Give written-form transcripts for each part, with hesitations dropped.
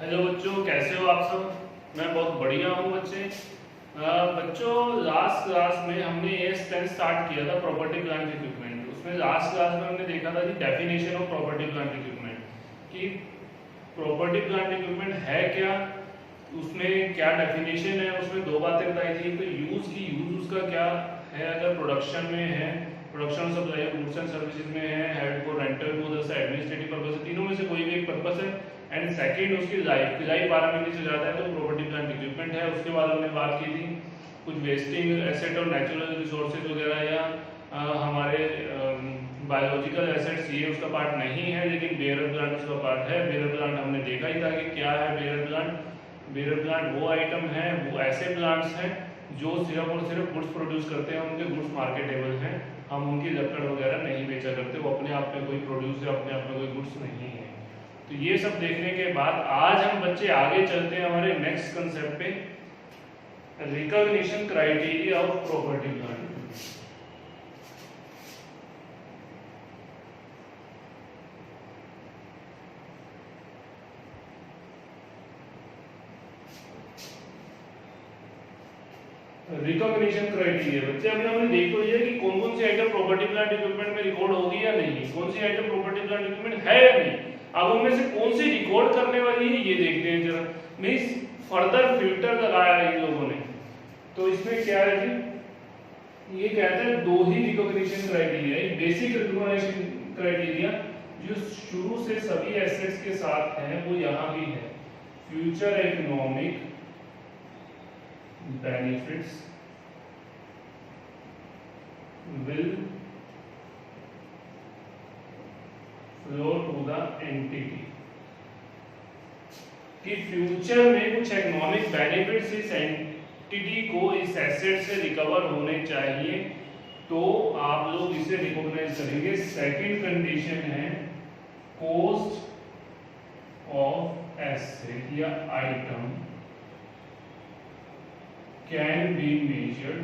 Hello बच्चों, कैसे हो आप सब। मैं बहुत बढ़िया हूँ बच्चे। बच्चों, लास्ट क्लास में हमने ये स्टार्ट किया था प्रॉपर्टी प्लांट इक्विपमेंट। उसमें लास्ट क्लास में हमने देखा था कि definition of property plant equipment, कि प्रॉपर्टी प्लांट इक्विपमेंट है क्या, उसमें क्या डेफिनेशन है। उसमें दो बातें बताई थी, तो यूज उसका क्या है, अगर प्रोडक्शन में है, production supply goods and services में है, हेड फॉर रेंटल पर्पस है, एडमिनिस्ट्रेटिव पर्पस है, तीनों में से कोई भी एक पर्पस है। एंड सेकंड उसकी लाइफ 12 महीने से ज़्यादा है तो प्रॉपर्टी प्लांट इक्विपमेंट है। उसके बाद हमने बात की थी कुछ वेस्टिंग एसेट और नेचुरल रिसोर्सेज वगैरह, या हमारे बायोलॉजिकल एसेट्स, ये उसका पार्ट नहीं है, लेकिन बेयर प्लांट उसका पार्ट है। बेयर प्लांट हमने देखा ही था कि क्या है बेयर प्लांट। बेयर प्लांट वो आइटम है, वो ऐसे प्लांट्स हैं जो सिर्फ और सिर्फ गुड्स प्रोड्यूस करते हैं, उनके गुड्स मार्केटेबल हैं, हम उनकी लकड़ वगैरह नहीं बेचा करते, वो अपने आप में कोई प्रोड्यूस है, अपने आप में कोई गुड्स नहीं है। तो ये सब देखने के बाद आज हम बच्चे आगे चलते हैं हमारे नेक्स्ट कंसेप्ट पे, recognition criteria of property plant. Recognition criteria बच्चे, अभी हमने देखो ये कि कौन कौन सी आइटम प्रॉपर्टी प्लांट इक्विपमेंट में रिकॉर्ड होगी या नहीं, कौन सी आइटम प्रॉपर्टी प्लांट इक्विपमेंट है या नहीं। अब उनमें से कौन सी रिकॉर्ड करने वाली है ये देखते हैं जरा। मींस फर्दर फिल्टर लगाया है इन लोगों ने। तो इसमें क्या है जी, ये कहते हैं दो ही रिकॉग्निशन क्राइटेरिया, एक बेसिक रिकॉग्निशन क्राइटेरिया जो शुरू से सभी एसेट्स के साथ है, वो यहाँ भी है, future economic benefits will flow to the entity, कि फ्यूचर में कुछ इकोनॉमिक बेनिफिट्स इस एंटिटी को, इस एसेट से रिकवर होने चाहिए, तो आप लोग इसे रिकॉग्नाइज करेंगे। सेकंड कंडीशन है कॉस्ट ऑफ एसेट या item can be measured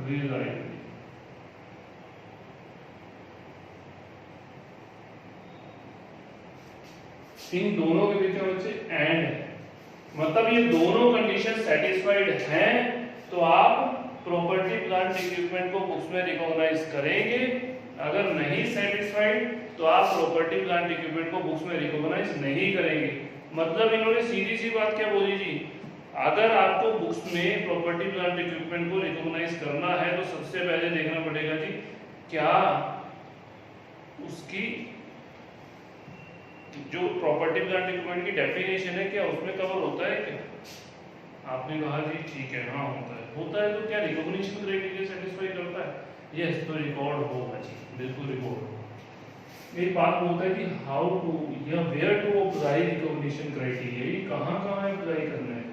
reliably। इन दोनों के बीच में बच्चे एंड है, मतलब ये दोनों कंडीशन सेटिस्फाइड हैं तो आप प्रॉपर्टी प्लांट इक्विपमेंट को बुक्स में रिकॉग्नाइज करेंगे। अगर नहीं सेटिस्फाइड तो आप प्रॉपर्टी प्लांट इक्विपमेंट को बुक्स में रिकॉग्नाइज नहीं करेंगे। मतलब इन्होंने सीधी सी बात क्या बोली जी, अगर आपको बुक्स में प्रॉपर्टी प्लांट इक्विपमेंट को रिकॉग्नाइज करना है तो सबसे पहले देखना पड़ेगा जी क्या उसकी जो प्रॉपर्टी प्लांट इक्विपमेंट की डेफिनेशन है क्या उसमें कवर होता है क्या। आपने कहा जी ठीक है, हाँ होता है तो क्या रिकॉग्निशन क्राइटेरिया सेटिस्फाई करता है। यस, तो रिकॉर्ड होगा जी, बिल्कुल रिकॉर्ड होगा। एक बात बोलता है कि हाउ टू या where to apply recognition criteria, ये कहाँ अप्लाई करना है।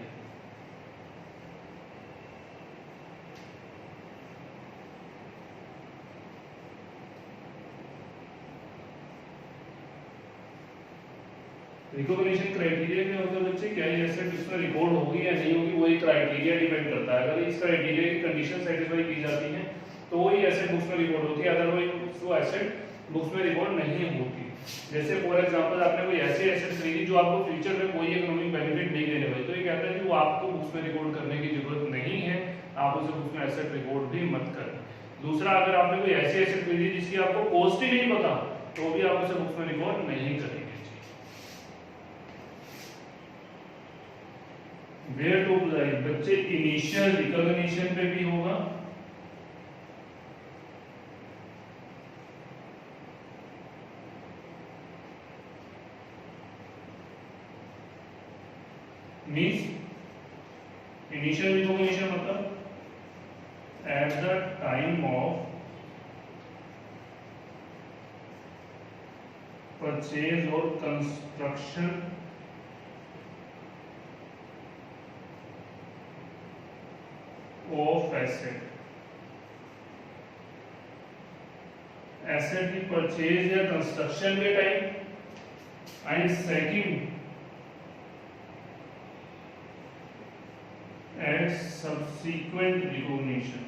रिकॉग्निशन क्राइटेरिया क्या होता है बच्चे, क्या ये एसेट इसमें रिकॉर्ड होगी या नहीं होगी, वही क्राइटेरिया डिपेंड करता है। अगर इस क्राइटेरिया की कंडीशन सेटिस्फाई की जाती है तो वही एसेट बुक्स में रिकॉर्ड होती है, अदरवाइज वो एसेट बुक्स में रिकॉर्ड नहीं होती। जैसे फॉर एग्जांपल आपने कोई ऐसे एसेट खरीदी जो आपको फ्यूचर में कोई इकोनॉमिक बेनिफिट नहीं देने वाली, तो ये कहता है कि वो आपको बुक्स में रिकॉर्ड करने की जरूरत नहीं है, आप उसे बुक्स में एसेट रिकॉर्ड भी मत करें। दूसरा, अगर आपने कोई ऐसी एसेट खरीदी जिसकी आपको कॉस्ट ही नहीं पता, तो भी आप उसे बुक्स में रिकॉर्ड नहीं करेंगे। वेयर टू अप्लाई बच्चे, इनिशियल रिकॉग्निशन पे भी होगा, मीन्स इनिशियल रिकॉग्निशन मतलब at the time of purchase और कंस्ट्रक्शन ऑफ एसेट, एसेट की परचेज या कंस्ट्रक्शन के time. And second and subsequent recognition।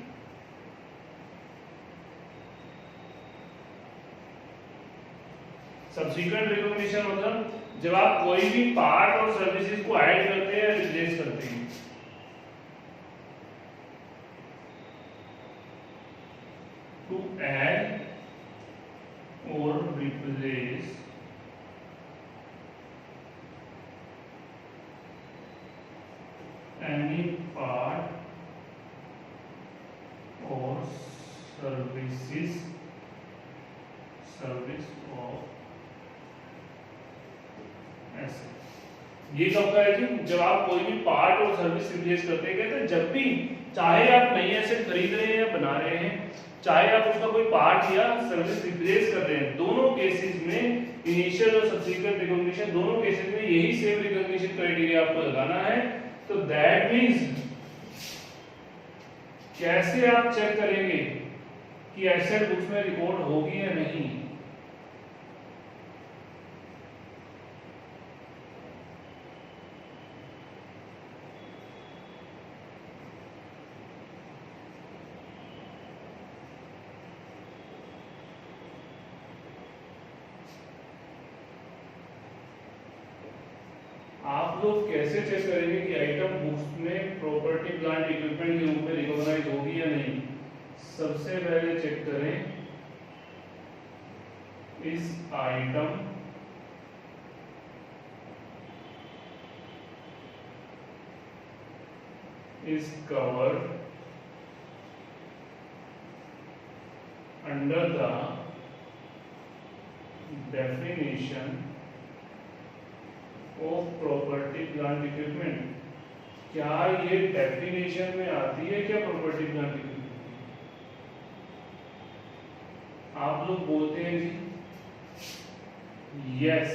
Subsequent recognition मतलब जब आप कोई भी पार्ट और सर्विसेज को ऐड करते हैं या रिप्लेस करते हैं। टू ऐड और replace any part or service of ऐसे। ये कब का है जी? जब आप कोई भी पार्ट और सर्विस रिप्लेस करते हैं। कहते हैं जब भी, चाहे आप नई एसेट खरीद रहे हैं या बना रहे हैं, चाहे आप उसका कोई पार्ट या सर्विस रिप्लेस कर रहे हैं, दोनों केसेस में इनिशियल और सब्सिक्वेंट रिकॉग्निशन, दोनों केसेस में यही सेम रिकॉग्निशन क्राइटेरिया आपको लगाना है। तो दैट मींस कैसे आप चेक करेंगे कि एसेट बुक्स में रिकॉर्ड होगी या नहीं? आप लोग कैसे चेक करेंगे कि आइटम बुक्स में प्रॉपर्टी प्लांट इक्विपमेंट के रूप में रिकॉग्नाइज होगी या नहीं? सबसे पहले चेक करें इस item is covered under the definition of property plant equipment। क्या ये डेफिनेशन में आती है क्या प्रॉपर्टी प्लांट इक्विपमेंट? आप लोग बोलते हैं जी यस,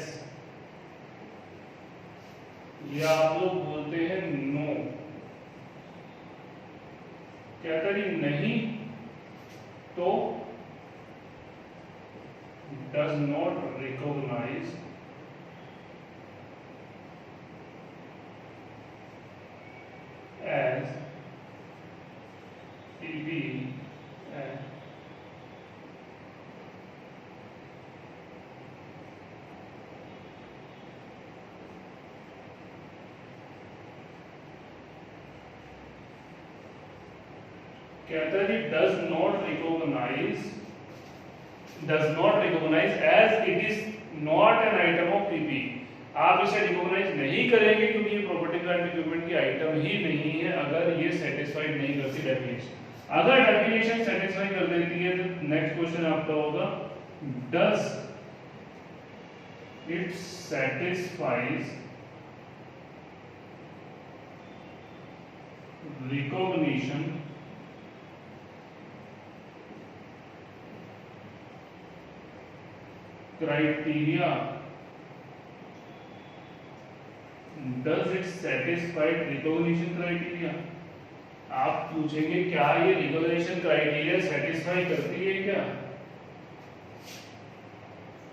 या आप लोग बोलते हैं नो। कहता जी नहीं तो does not recognize as PB and कहता है जी does not recognize as it is not an item of PP। आप इसे रिकॉग्नाइज नहीं करेंगे क्योंकि ये प्रॉपर्टी प्लांट इक्विपमेंट की आइटम ही नहीं है अगर ये सेटिस्फाइड नहीं करती डेफिनेशन। अगर डेफिनेशन सेटिस्फाई कर देती है तो नेक्स्ट क्वेश्चन आपका होगा does it satisfies recognition criteria. Does it satisfy recognition criteria? आप पूछेंगे क्या ये रिकॉग्निशन क्राइटेरिया सेटिस्फाई करती है क्या?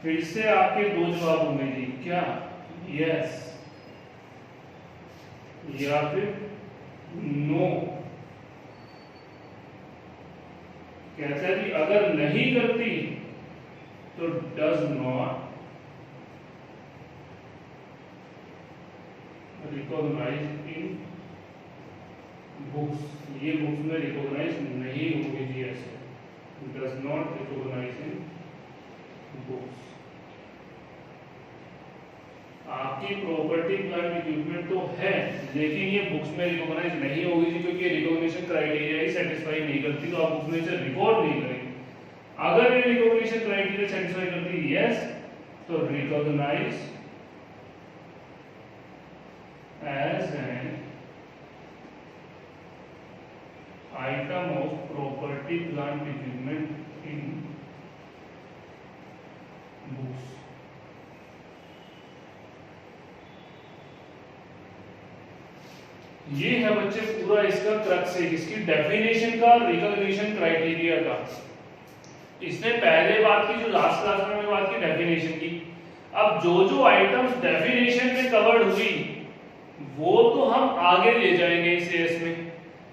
फिर से आपके दो जवाब होंगे जी, क्या यस या फिर नो। कहता है कि अगर नहीं करती तो does not recognise in books. ये बुक्स में रिकॉग्नाइज नहीं होगी जी, ऐसे does not recognise in books. आपकी प्रॉपर्टी प्लांट इक्विपमेंट तो है लेकिन ये बुक्स में रिकॉग्नाइज नहीं होगी जी, क्योंकि रिकॉग्निशन क्राइटेरिया ही सेटिस्फाई नहीं करती, तो आप बुक्स में इसे रिकॉर्ड नहीं करेंगे। अगर ये रिकॉग्निशन क्राइटेरिया सेटिस्फाई करती है यस, तो recognise as an item of property plant equipment in books। ये है बच्चे पूरा इसका क्रक्स है, इसकी डेफिनेशन का, रिकॉग्निशन क्राइटेरिया का। इसने पहले बात की, जो लास्ट क्लास में हमने बात की डेफिनेशन की। अब जो जो आइटम्स डेफिनेशन में कवर्ड हुई वो तो हम आगे ले जाएंगे इस एस में,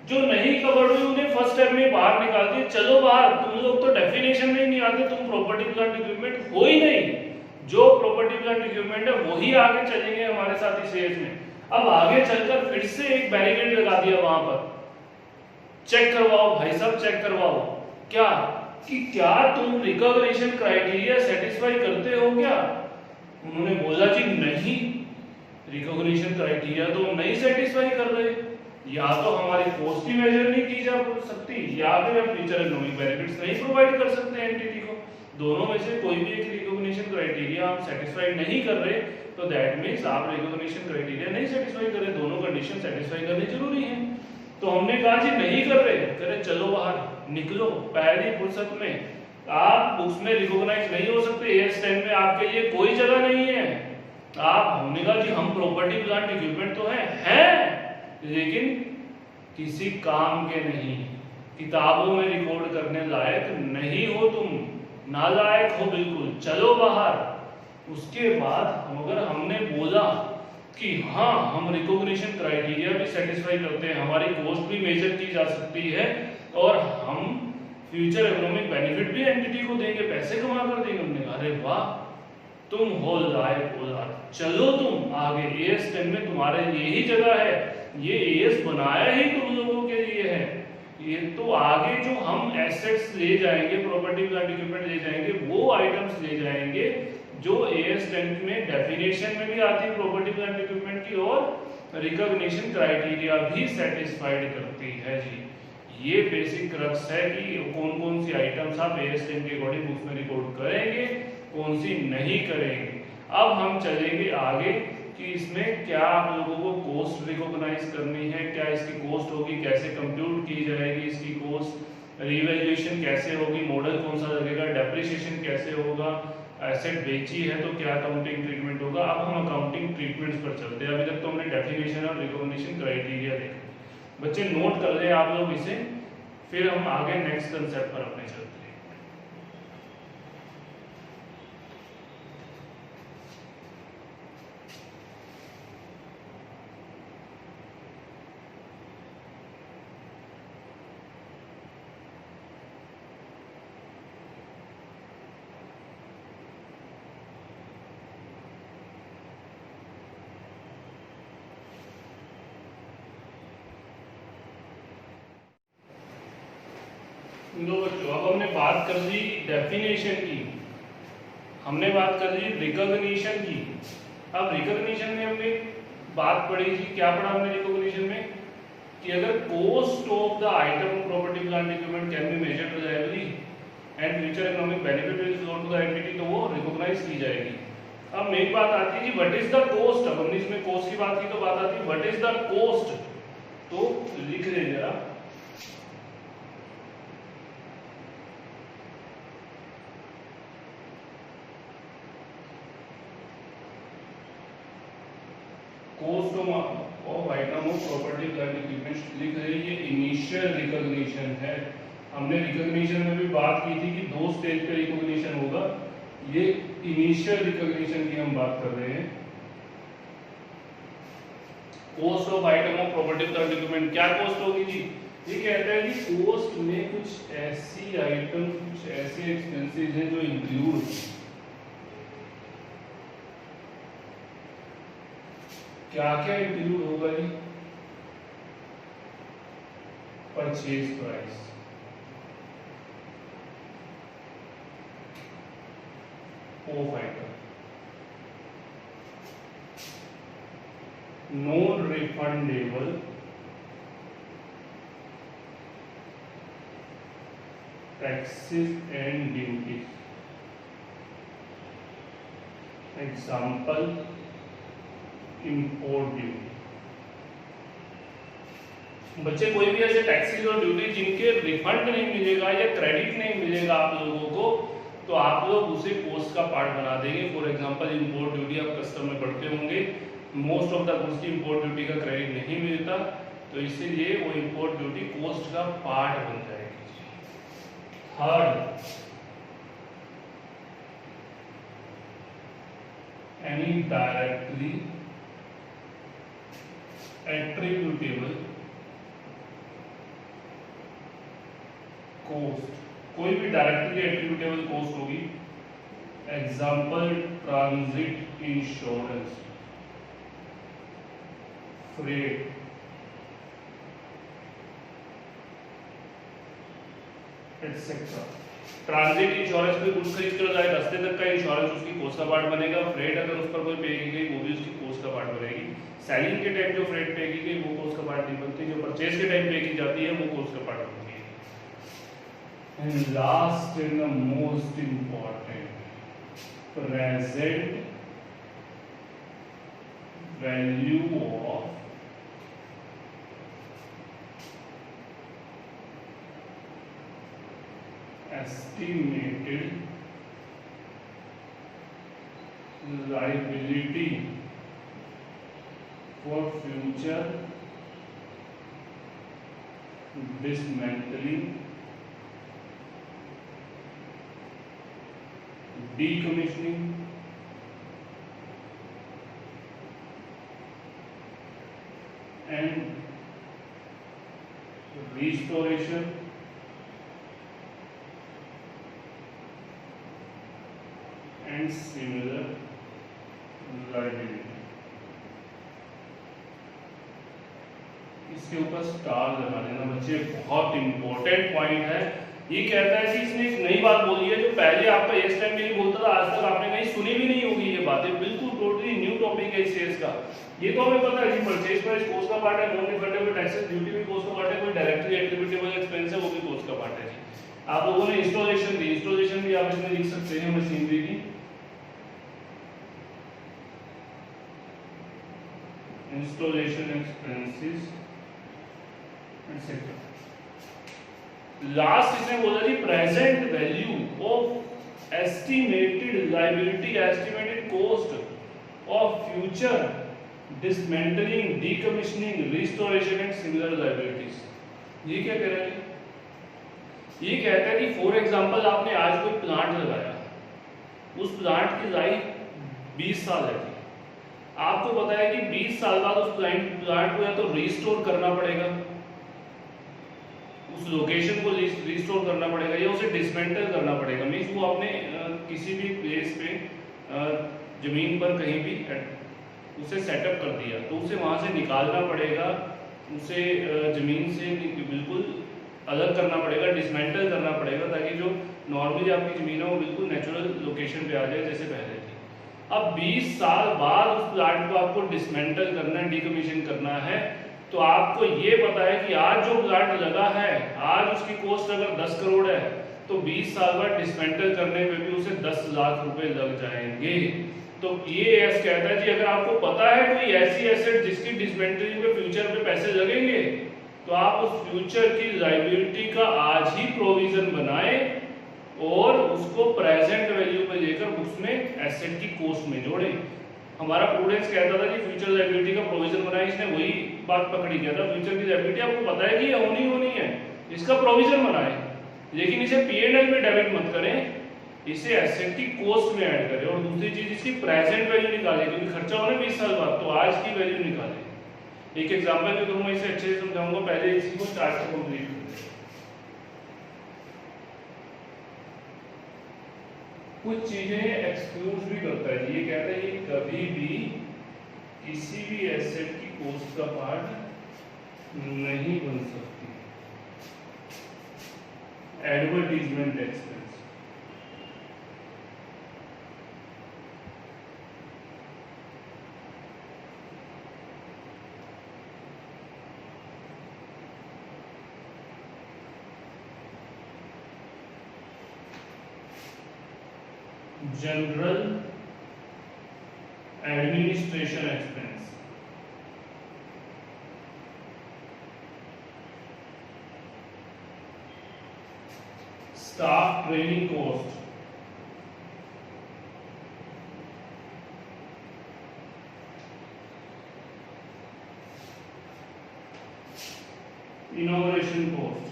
जो नहीं कवर्ड हुई उन्हें फर्स्ट स्टेप में बाहर निकाल दिए। चलो बाहर, तुम लोग तो डेफिनेशन में ही नहीं आते, तुम प्रॉपर्टी प्लांट इक्विपमेंट हो ही नहीं। जो इक्विपमेंट है वही आगे चलेंगे हमारे साथ इस एज में। अब आगे चलकर फिर से एक बैरिकेड लगा दिया वहां पर, चेक करवाओ भाई साहब, चेक करवाओ क्या कि क्या तुम रिकॉग्निशन क्राइटेरिया सेटिस्फाई करते हो क्या? उन्होंने बोला जी नहीं, रिकॉग्निशन क्राइटेरिया तो हम नहीं सेटिस्फाई कर रहे, या तो हमारी कॉस्ट ही मेजर नहीं की जा सकती या फिर हम फ्यूचर इकोनॉमिक बेनिफिट्स नहीं प्रोवाइड कर सकते एंटिटी को। दोनों में से कोई भी एक रिकॉग्निशन क्राइटेरिया हम सेटिस्फाई नहीं कर रहे, तो दैट मींस आप रिकॉग्निशन क्राइटेरिया नहीं सेटिस्फाई कर रहे, दोनों कंडीशन सेटिस्फाई करनी जरूरी है। तो हमने कहा जी नहीं कर रहे, करे चलो बाहर निकलो, पहली फुर्सत में आप बुक्स में रिकॉग्नाइज नहीं हो सकते, एयर स्टैंड में आपके लिए कोई जगह नहीं है। आप, हमने कहा जी हम प्रॉपर्टी प्लांट इक्विपमेंट तो हैं लेकिन किसी काम के नहीं, किताबों में रिकॉर्ड करने लायक नहीं हो, तुम नालायक हो बिल्कुल, चलो बाहर। उसके बाद अगर हमने बोला कि हाँ हम रिकॉग्निशन क्राइटेरिया भी सेटिस्फाई करते हैं, हमारी कॉस्ट भी मेजर की जा सकती है और हम फ्यूचर इकोनॉमिक बेनिफिट भी एंटिटी को देंगे, पैसे कमा कर देंगे, हमने कहा अरे वाह तुम हो लायक हो यार, चलो तुम आगे, एएस 10 में तुम्हारे लिए ही जगह है, ये एएस बनाया ही तुम लोगों के लिए है। ये तो आगे जो हम एसेट्स ले जाएंगे, प्रॉपर्टी प्लांट इक्विपमेंट ले जाएंगे, वो आइटम्स ले जाएंगे जो एएस 10 में डेफिनेशन में भी आती है प्रॉपर्टी प्लांट इक्विपमेंट की और रिकॉग्निशन क्राइटेरिया भी सेटिस्फाइड करती है जी। ये बेसिक क्रक्स है कि कौन कौन सी आइटम्स आप एएस 10 के अकॉर्डिंग बुक्स में रिकॉर्ड करेंगे, कौन सी नहीं करेंगे। अब हम चलेंगे आगे कि इसमें क्या आप लोगों को कॉस्ट रिकॉग्नाइज करनी है, क्या इसकी कॉस्ट होगी, कैसे कंप्यूट की जाएगी इसकी कॉस्ट, रिवैल्यूएशन कैसे होगी, मॉडल कौन सा लगेगा, डेप्रिसिएशन कैसे होगा, एसेट बेची है तो क्या अकाउंटिंग ट्रीटमेंट होगा। अब हम अकाउंटिंग ट्रीटमेंट्स पर चलते हैं। अभी तक तो हमने डेफिनेशन और रिकॉग्निशन क्राइटेरिया देखा, बच्चे नोट कर लें आप लोग इसे, फिर हम आगे नेक्स्ट कंसेप्ट पर अपने चलते हैं। लो बच्चों, अब हमने बात कर ली डेफिनेशन की, हमने बात कर ली रिकॉग्निशन की। अब रिकॉग्निशन में हमने बात पढ़ी थी, क्या पढ़ा हमने रिकॉग्निशन में कि अगर cost of the item property plant equipment can be measured reliably and future economic benefit is flown to the entity, तो वो रिकॉग्नाइज की जाएगी। अब मेन बात आती है कि व्हाट इज द कॉस्ट। अब हमने इसमें कॉस्ट की बात की तो बात आती है व्हाट इज द कॉस्ट, तो लिख ले जरा, cost of item of property plant equipment लिख रही है, इनिशियल रिकॉग्निशन है। हमने रिकॉग्निशन में भी बात की थी कि 2 स्टेज पे रिकॉग्निशन होगा, ये इनिशियल रिकॉग्निशन की हम बात कर रहे हैं। Cost of item of property plant equipment क्या कॉस्ट होगी जी? ये कहता है कि कॉस्ट में कुछ ऐसी आइटम, कुछ ऐसे एक्सपेंसेस हैं जो इंक्लूड, क्या क्या इंक्लूड होगा जी? Purchase price, of item, non refundable taxes and duty. Example import duty. बच्चे कोई भी ऐसे टैक्सेस और ड्यूटी जिनके रिफंड नहीं मिलेगा या क्रेडिट नहीं मिलेगा आप लोगों को, तो आप लोग उसे कॉस्ट का पार्ट बना देंगे। फॉर एग्जांपल इंपोर्ट ड्यूटी आप कस्टम में पढ़ते होंगे, मोस्ट ऑफ द गुड्स की इंपोर्ट ड्यूटी का क्रेडिट नहीं मिलता, तो इसीलिए वो इंपोर्ट ड्यूटी कॉस्ट का पार्ट बन जाएगी। Third, any directly attributable cost, कोई भी डायरेक्टली एट्रीब्यूटेबल कॉस्ट होगी example transit insurance, freight, etcetera. Transit insurance में गुड्स खरीद कर जाए रास्ते तक का इंश्योरेंस उसकी कोस्ट का पार्ट बनेगा। फ्रेट अगर उस पर कोई पे की गई वो भी उसकी कोस्ट का पार्ट बनेगी। सेलिंग के टाइम जो फ्रेट पे की गई वो कोस्ट का पार्ट नहीं बनती, जो परचेज के टाइम पे की जाती है वो कोस्ट का पार्ट बनती है। And last and the most important, present value of estimated liability for future dismantling, decommissioning and restoration and similar liability। इसके ऊपर स्टार लगा देना बच्चे, बहुत इंपॉर्टेंट पॉइंट है। ये कहता है कि इसने एक नई बात बोली है जो पहले आपका इस टाइम में नहीं बोलता था, आज तक आपने कहीं सुनी भी नहीं होगी। ये बातें बिल्कुल टोटली न्यू टॉपिक है सेल्स का। ये तो हमें पता है कि परचेज प्राइस कोस्ट का पार्ट है, नॉन रिफंडेबल टैक्सेस ड्यूटी भी कोस्ट का पार्ट है, कोई डायरेक्टली एट्रिब्यूटेबल एक्सपेंस है वो भी कोस्ट का पार्ट है जी। आप लोगों ने इंस्टॉलेशन दी, इंस्टॉलेशन भी आप इसमें लिख सकते हैं मशीनरी की। Installation expenses etcetera. लास्ट इसने बोला जी present value of estimated liability, estimated cost of future dismantling, decommissioning, restoration and similar liabilities. ये क्या कह रहा है? ये कहता है कि फॉर एग्जांपल आपने आज कोई प्लांट लगाया, उस प्लांट की लाइफ 20 साल है। आपको पता है कि 20 साल बाद उस प्लांट को या तो रिस्टोर करना पड़ेगा, उस लोकेशन को रिस्टोर करना पड़ेगा, या उसे डिसमेंटल करना पड़ेगा। मींस वो आपने किसी भी प्लेस पे जमीन पर कहीं भी उसे सेटअप कर दिया तो उसे वहां से निकालना पड़ेगा, उसे जमीन से बिल्कुल अलग करना पड़ेगा, डिसमेंटल करना पड़ेगा, ताकि जो नॉर्मली आपकी जमीन है वो बिल्कुल नेचुरल लोकेशन पे आ जाए जैसे पहले थी। अब 20 साल बाद उस प्लांट को आपको डिसमेंटल करना है, डीकमीशन करना है, तो आपको ये पता है कि आज जो प्लांट लगा है, आज उसकी कॉस्ट अगर 10 करोड़ है तो 20 साल बाद डिसमेंटल करने पे भी उसे 10 लाख रुपए लग जाएंगे। तो ये ऐसा कहता है जी अगर आपको पता है कोई ऐसी एसेट जिसकी डिसमेंटलिंग पे फ्यूचर पे पैसे लगेंगे तो आप उस फ्यूचर की लायबिलिटी का आज ही प्रोविजन बनाएं और उसको प्रेजेंट वैल्यू पे लेकर उसमें एसेट की कॉस्ट में जोड़ें। हमारा प्रूडेंस कहता था कि फ्यूचर लायबिलिटी का प्रोविजन बनाए, इसने वही बात पकड़ी गया था। फ्यूचर की लायबिलिटी आपको पता है कि ये होनी है, इसका प्रोविजन बनाए, लेकिन इसे P&L में डेबिट मत करें, इसे एसेट की कॉस्ट में ऐड करें। और दूसरी चीज इसकी प्रेजेंट वैल्यू निकालें, क्योंकि खर्चा होना 20 साल बाद, तो आज की वैल्यू निकालें। एक एग्जांपल जो मैं इसे अच्छे से समझाऊंगा, पहले इसी को स्टार्ट से कंप्लीट करें। कुछ चीजें एक्सक्लूड भी करता है, ये कहता है ये कभी भी किसी भी एसेट की कॉस्ट का पार्ट नहीं बन सकती। Advertisement expense, general administration expense, staff training cost, inauguration cost.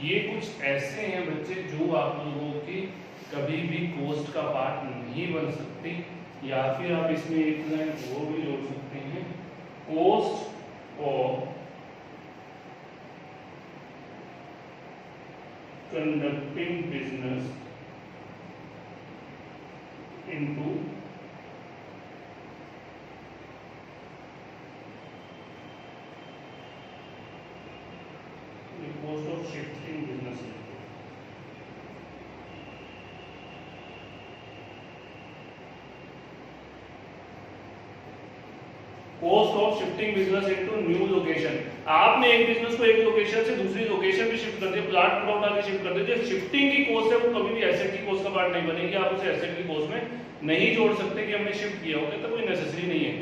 ये कुछ ऐसे हैं बच्चे जो आप लोगों की कभी भी कॉस्ट का पार्ट नहीं बन सकती, या फिर आप इसमें एक लाइन वो भी जोड़ सकते हैं, cost of conducting business into the cost of shifting business into cost of shifting business into new location. आपने एक बिजनेस को एक लोकेशन से दूसरी लोकेशन पे शिफ्ट कर दिया, प्लांट प्लॉट आगे शिफ्ट कर दिया, जो शिफ्टिंग की कॉस्ट है वो कभी भी एसेट की कॉस्ट का पार्ट नहीं बनेगी। आप उसे एसेट की कॉस्ट में नहीं जोड़ सकते कि हमने शिफ्ट किया होगा, तो कोई नेसेसरी नहीं है।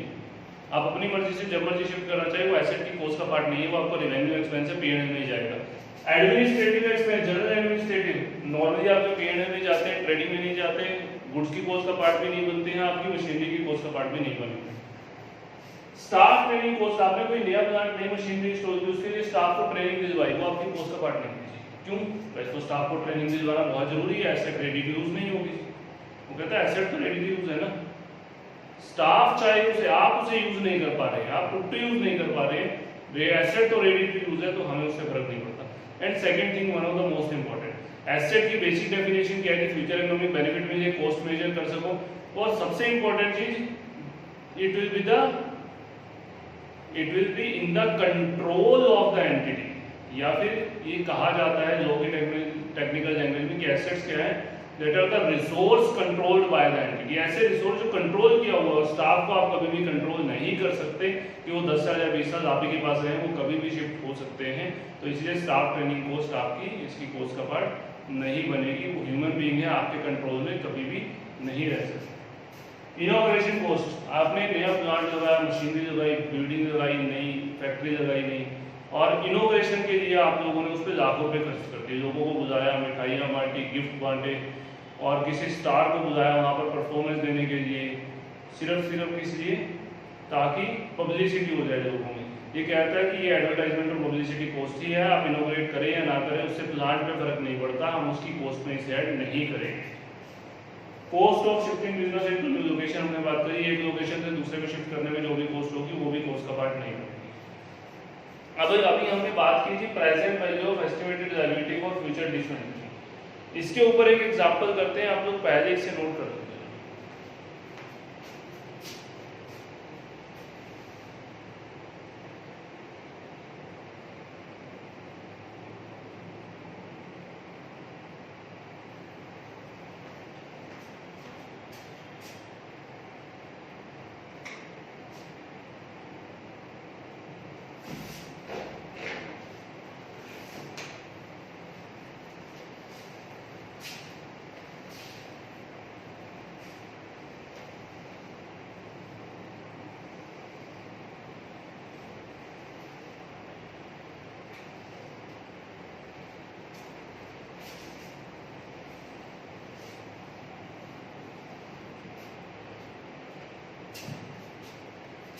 आप अपनी मर्जी से जब मर्जी शिफ्ट करना चाहिए, वो एसेट की कॉस्ट का पार्ट नहीं है, वो आपका रेवेन्यू एक्सपेंस है, पीएनएल में जाएगा। Administrative expense, general administrative normally आपके पीएनएल में जाते हैं, ट्रेडिंग में नहीं जाते, गुड्स की कॉस्ट का पार्ट भी नहीं बनते हैं, आपकी मशीनरी की कॉस्ट का पार्ट भी नहीं बनते। स्टाफ ट्रेनिंग कॉस्ट, आपने कोई नया प्लांट नई मशीनरी इंस्टॉल की, उसके लिए स्टाफ को ट्रेनिंग दिलवाई, वो आपकी कॉस्ट का पार्ट नहीं है। क्यों? वैसे तो स्टाफ को ट्रेनिंग दिलवाना बहुत जरूरी है, एसेट रेडी टू यूज नहीं होगी। वो कहता है एसेट तो रेडी टू यूज है ना, स्टाफ चाहे उसे आप उसे यूज नहीं कर पा रहे, आप खुद यूज नहीं कर पा रहे, वे एसेट तो रेडी टू यूज है, तो हमें उससे फर्क नहीं पड़ता। And second thing, one of the most important, asset की बेसिक डेफिनेशन क्या है कि फ्यूचर इकोनॉमिक बेनिफिट में ये कॉस्ट मेजर कर सको। और सबसे इंपॉर्टेंट चीज, it will be in the control of the entity, या फिर ये कहा जाता है लोग टेक्निकल लैंग्वेज में कि एसेट्स क्या है, that are the resource controlled by the entity. ऐसे रिसोर्स जो कंट्रोल किया हुआ, स्टाफ को आप कभी भी कंट्रोल नहीं कर सकते कि वो 10 साल या 20 साल आप ही के पास रहे, वो कभी भी शिफ्ट हो सकते हैं। तो इसलिए स्टाफ ट्रेनिंग कॉस्ट आपकी इसकी कॉस्ट का पार्ट नहीं बनेगी, वो ह्यूमन बीइंग है, आपके कंट्रोल में कभी भी नहीं रह सकते। इनॉग्रेशन कॉस्ट, आपने नया प्लांट लगाया, मशीनरी लगाई, बिल्डिंग लगाई, नई फैक्ट्री लगाई नहीं, और इनोग्रेशन के लिए आप लोगों ने उस पर लाखों रुपए खर्च कर दिए, लोगों को बुलाया, मिठाइयाँ बांटी, गिफ्ट बांटे, और किसी स्टार को बुलाया वहाँ पर परफॉर्मेंस देने के लिए, सिर्फ किस लिए? ताकि पब्लिसिटी हो जाए लोगों में। ये कहता है कि ये एडवर्टाइजमेंट और पब्लिसिटी कॉस्ट ही है, आप इनोग्रेट करें या ना करें उससे प्लांट पे फर्क नहीं पड़ता, हम उसकी कॉस्ट में इसे ऐड नहीं करेंगे। Cost of shifting business into new location, हमने बात करी, एक लोकेशन से दूसरे में शिफ्ट करने में जो भी कॉस्ट होगी वो भी कॉस्ट का पार्ट नहीं बनेगी। अब अभी हमने बात की थी present value of estimated liability और फ्यूचर डिफरेंट, इसके ऊपर एक एग्जांपल करते हैं, आप लोग पहले इसे नोट कर लें।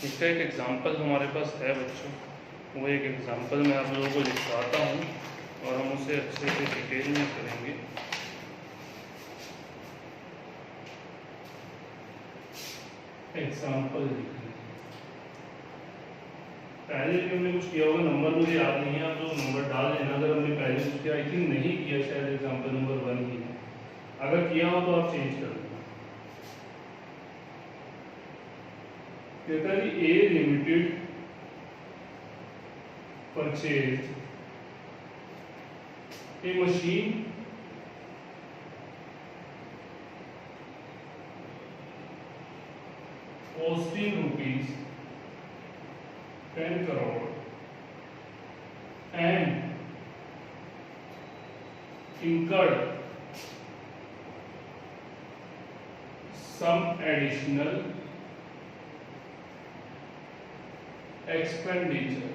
इसका एक एग्जाम्पल हमारे पास है बच्चों, वो एक एग्जाम्पल मैं आप लोगों को लिखवाता हूँ और हम उसे अच्छे से डिटेल में करेंगे। एग्जाम्पल पहले भी हमने कुछ किया होगा, नंबर मुझे याद नहीं है, आप जो नंबर डाल देना अगर हमने पहले कुछ किया, आई थिंक नहीं किया शायद, एग्जाम्पल नंबर 1 ही है, अगर किया हो तो आप चेंज कर देना। कहता है कि A limited purchase a machine costing rupees 10 crore and incurred some additional expenditure.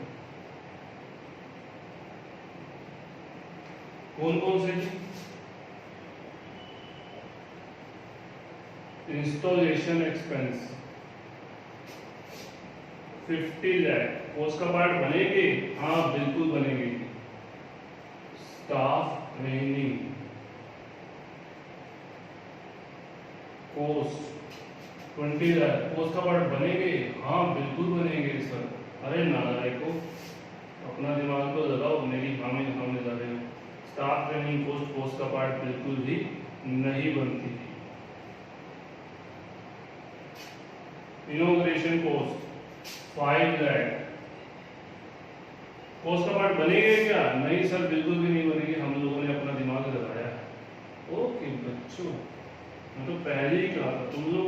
कौन से? इंस्टॉलेशन एक्सपेंस 50 लाख, कॉस्ट का पार्ट बनेंगे? हाँ बिल्कुल बनेंगे। Staff training cost 20 lakh, cost का पार्ट बनेंगे? हाँ बिल्कुल बनेंगे सर। अरे नालायको, अपना दिमाग तो लगाओ, मेरी हाँ में जा रहे हो। Staff training operating cost cost का पार्ट बिल्कुल भी नहीं बनती थी। इनॉग्रेशन कॉस्ट 5 लाख कॉस्ट का पार्ट बनेगा क्या? नहीं सर, बिल्कुल भी नहीं बनेगी, हम लोगों ने अपना दिमाग लगाया। ओके बच्चों, मैं तो पहले ही कहा था तुम लोग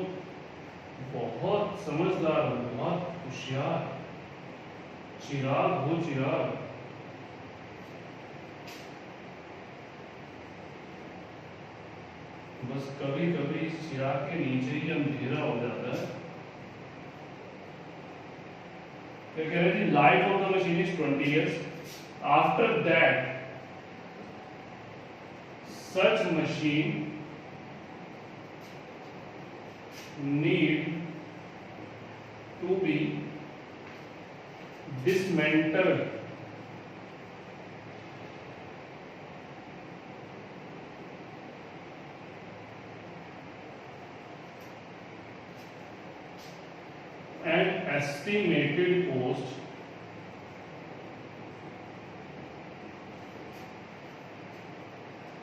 बहुत समझदार हो, बहुत होशियार, चिराग हो चिराग। बस कभी कभी इस चिराग के नीचे ही अंधेरा हो जाता है। क्या कह रहे थे? Life of the machine is 20 years. After that such machine need to be dismantled and estimated cost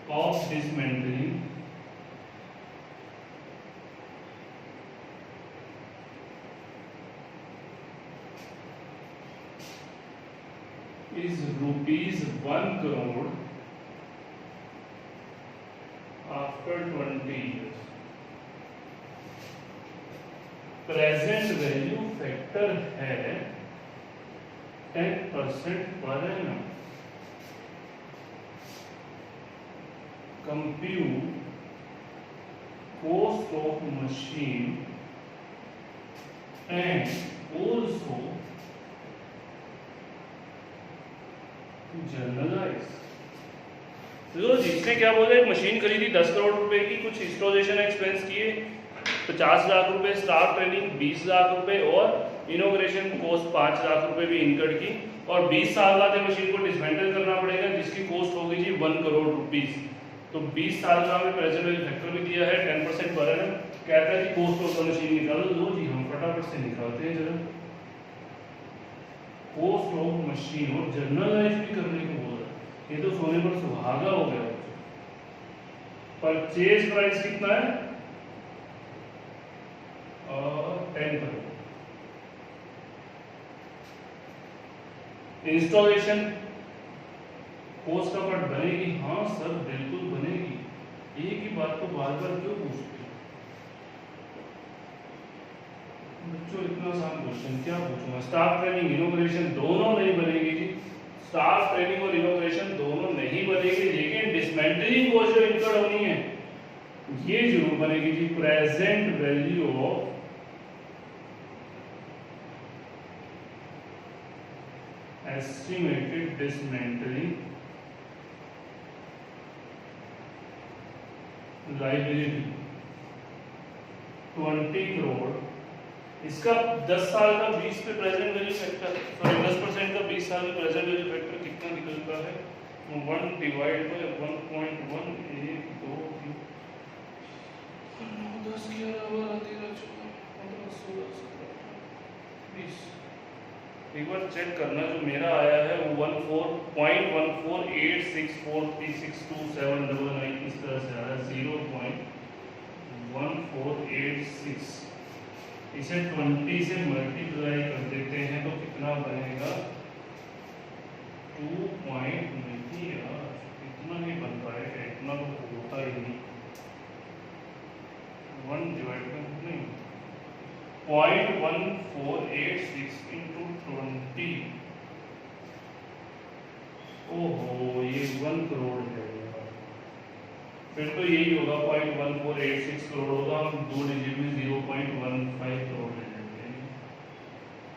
of dismantling is rupees 1 crore after 20 years. Present value factor है 10% per annum. Compute cost of machine and also generalized. चलो जिसने क्या बोला, एक machine खरीदी 10 करोड़ रुपए की, कुछ इंस्टॉलेशन एक्सपेंस किए 50 लाख रुपए, स्टाफ ट्रेनिंग 20 लाख रुपए और इनोग्रेशन कॉस्ट 5 लाख रुपए भी इनकर्ड की, और 20 साल बाद मशीन को डिसमेंटल करना पड़ेगा जिसकी कॉस्ट होगी जी 1 करोड़ रुपीस। तो 20 साल का हमें प्रेजेंट वैल्यू फैक्टर भी दिया है 10% पर एनम। कहता है कि कॉस्ट ऑफ द मशीन निकालो। लो जी, हम फटाफट से निकालते हैं जरा। कॉस्ट ऑफ मशीन और जर्नलाइज भी करने को बोल रहा है, ये तो सोने पर सुहागा हो गया। परचेज प्राइस कितना है? 10 करोड़। इंस्टॉलेशन कॉस्ट का पार्ट बनेगी? हाँ सर बिल्कुल बनेगी। एक ही बात को बार बार क्यों पूछते हैं बच्चों? इतना आसान क्वेश्चन क्या पूछूंगा? स्टाफ ट्रेनिंग इनोग्रेशन दोनों नहीं बनेगी जी। स्टाफ ट्रेनिंग और इनोग्रेशन दोनों नहीं बनेगी, लेकिन डिसमेंटलिंग कॉस्ट जो इनकर्ड होनी है ये जरूर बनेगी जी। Present value of estimated dismantling liability 20 crore. इसका 10 साल का 20 पे प्रेजेंट वैल्यू फैक्टर, सॉरी 10% का 20 साल का प्रेजेंट वैल्यू फैक्टर कितना निकलता है? 1 डिवाइड बाय 1.1 1 2 10 11 12 13 14 15 16 17 20। एक बार चेक करना, जो मेरा आया है वो 14.14864362799 इस तरह से आ रहा है। 0.1486 इसे 20 से मल्टीप्लाई कर देते हैं तो कितना बनेगा? 2 पॉइंट नहीं यार, इतना नहीं बन पाएगा, इतना तो होता ही नहीं। 1 डिवाइड में नहीं, 0.1486 इंटू 20। ओहो, ये 1 करोड़ है यार। फिर तो यही होगा 0.1486 करोड़ होगा। हम 2 डिजिट में 0.15 करोड़ ले लेते हैं।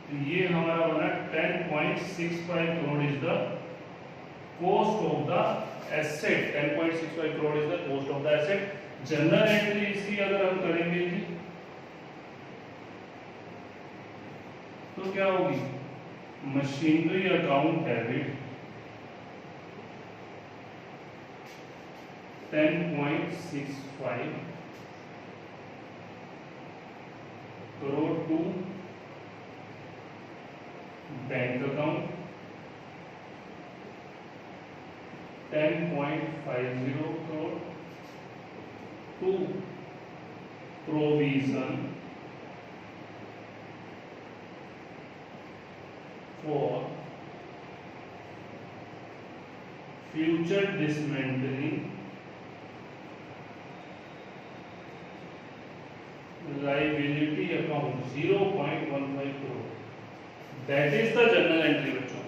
तो ये हमारा बना 10.65 crore is the cost of the asset. 10.65 crore is the cost of the asset. General entry इसकी अगर हम करेंगे जी तो क्या होगी? Machinery account debit 10.65 crore to bank account 10.50 crore to provision for future dismantling liability account 0.15 crore. That is the journal entry बच्चों।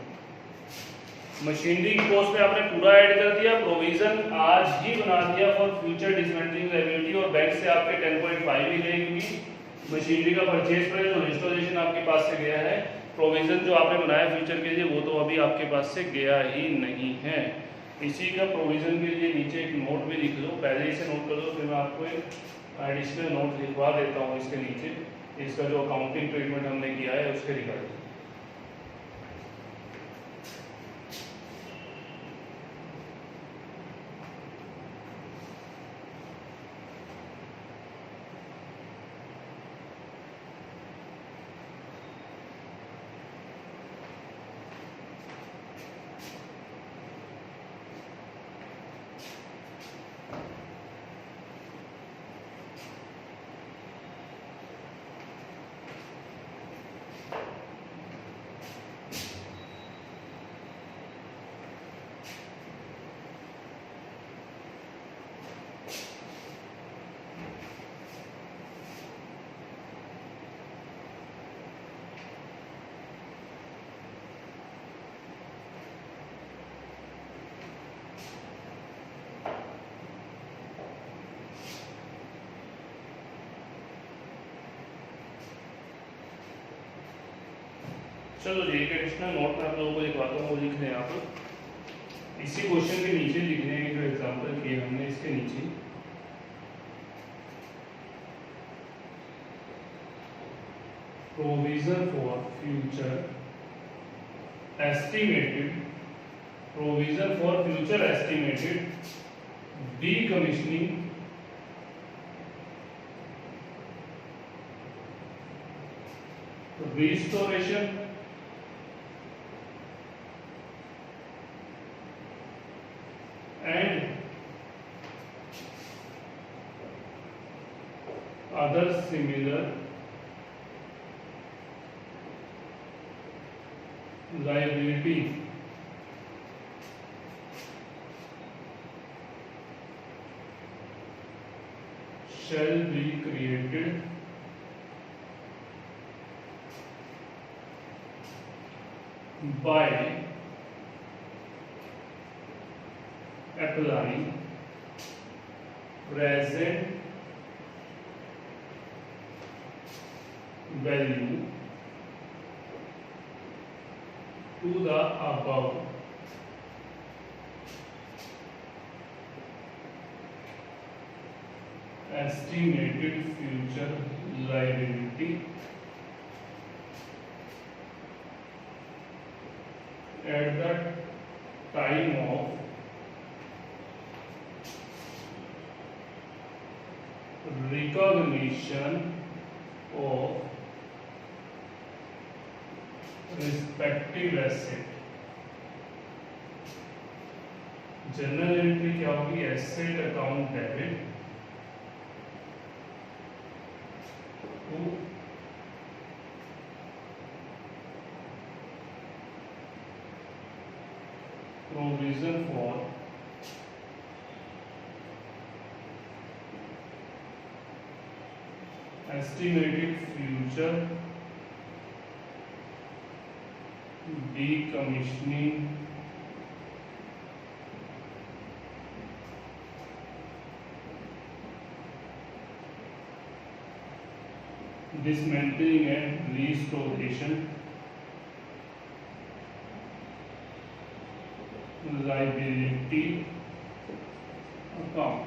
Machinery की कॉस्ट पे आपने पूरा ऐड कर दिया, प्रोविजन आज ही बना दिया फॉर फ्यूचर डिसमेंटलिंग लायबिलिटी, और बैंक से आपके 10.5 ही गए क्योंकि मशीनरी का परचेज प्राइस और इंस्टॉलेशन आपके पास से गया है। प्रोविजन जो आपने बनाया फ्यूचर के लिए वो तो अभी आपके पास से गया ही नहीं है। इसी का प्रोविजन के लिए नीचे एक नोट भी लिख लो, पहले ही से नोट कर दो, फिर मैं आपको एक एडिशनल नोट लिखवा देता हूँ इसके नीचे, इसका जो अकाउंटिंग ट्रीटमेंट हमने किया है उसके रिगार्डिंग। चलो जी, एक एडिशनल नोट मैं आप लोगों को लिखवाता हूँ, वो लिख दें आप। इसी क्वेश्चन के नीचे लिखने के जो एग्जांपल किए हमने इसके नीचे provision for future estimated decommissioning restoration and other similar liability shall be created by applying present value to the above estimated future liability at the time of recognition of respective asset। General entry क्या होगी? Asset account debit to provision for estimated future decommissioning dismantling and restoration liability account.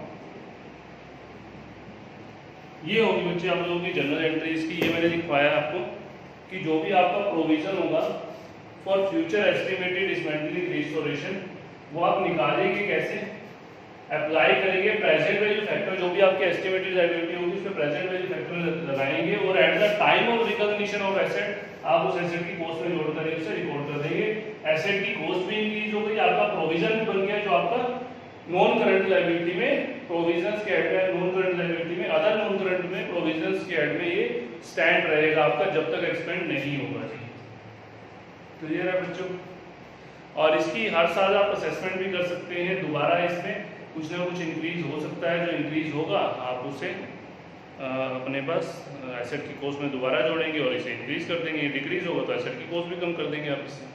ये होगी बच्चे आप लोगों की general entries की। ये मैंने लिखवाया आपको कि जो भी आपका प्रोविजन होगा for future estimated dismantling restoration वो आप निकालेंगे कैसे? अप्लाई करेंगे प्रेजेंट वैल्यू फैक्टर, जो भी आपकी एस्टिमेटेड लायबिलिटी होगी उसमें प्रेजेंट वैल्यू फैक्टर लगाएंगे और at the time of recognition of asset आप उस एसेट की कॉस्ट में जोड़ कर उसे रिकॉर्ड कर देंगे एसेट की कॉस्ट भी इंक्रीज हो गई, आपका प्रोविजन भी बन गया जो आपका नॉन करंट लायबिलिटी में प्रोविजंस के हेड में, नॉन करंट लायबिलिटी में, अदर नॉन करंट में प्रोविजंस के हेड में ये स्टैंड रहेगा आपका जब तक एक्सपेंड नहीं होगा जी। क्लियर है बच्चों? और इसकी हर साल आप असेसमेंट भी कर सकते हैं, दोबारा इसमें कुछ ना कुछ इंक्रीज हो सकता है, जो इंक्रीज होगा आप उसे अपने पास एसेट की कॉस्ट में दोबारा जोड़ेंगे और इसे इंक्रीज कर देंगे, डिक्रीज होगा तो एसेट की कॉस्ट भी कम कर देंगे आप इससे।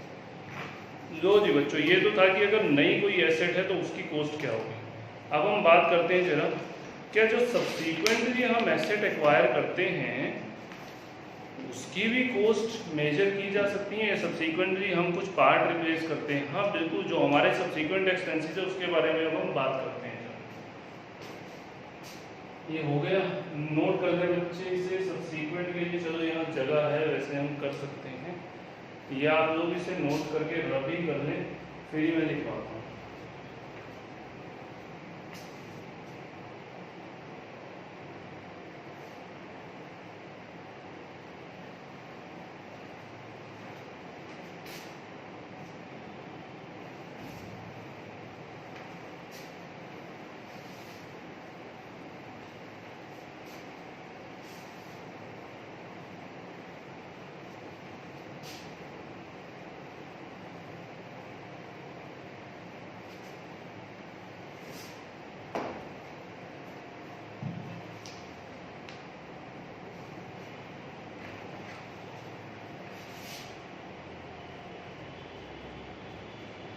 लो जी बच्चों, ये तो था कि अगर नई कोई एसेट है तो उसकी कॉस्ट क्या होगी। अब हम बात करते हैं जरा, क्या जो सब्सिक्वेंटली हम एसेट एक्वायर करते हैं उसकी भी कॉस्ट मेजर की जा सकती है, या सब्सिक्वेंटली हम कुछ पार्ट रिप्लेस करते हैं? हाँ बिल्कुल, जो हमारे सब्सिक्वेंट एक्सपेंसेस है उसके बारे में अब हम बात करते हैं। ये हो गया, नोट कर ले बच्चे इसे सब्सिक्वेंट के लिए। चलो यहाँ जगह है, वैसे हम कर सकते हैं, या आप लोग इसे नोट करके रबी कर लें, फिर ही मैं लिखवाता हूँ।